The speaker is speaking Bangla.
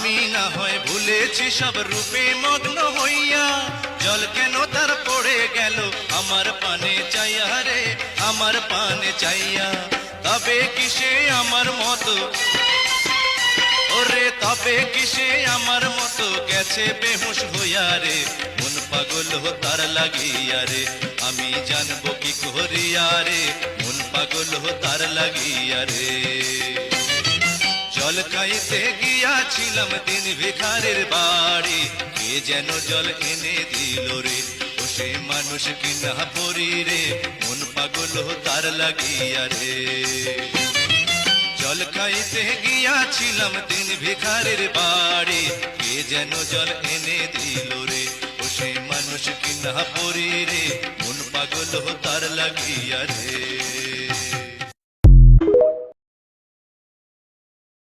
আমি না হয় ভুলেছি সব রূপে মগ্ন হইয়া, জল কেন তার পড়ে গেল আমার পানে চাইয়া রে, আমার পানে চাইয়া। তবে কিসে আমার মতো, ওরে তবে কিসে আমার মতো গেছে বেহুশ হইয়া রে, মন পাগল তার লাগিয়া রে, আমি জানবো কি করিয়া রে, মন পাগল তার লাগিয়া রে। জল খাইতে গিয়াছিলাম দিন ভিখারির বাড়ি, কে যেন জল এনে দিল রে, ও সে মানুষ কিনা পরি রে, মন পাগল তার লাগিয়া রে। জল খাইতে গিয়াছিলাম দিন ভিখারির বাড়ি, কে যেন জল এনে দিল রে, ও সে মানুষ কিনা পরি রে, মন পাগল তার লাগিয়া রে।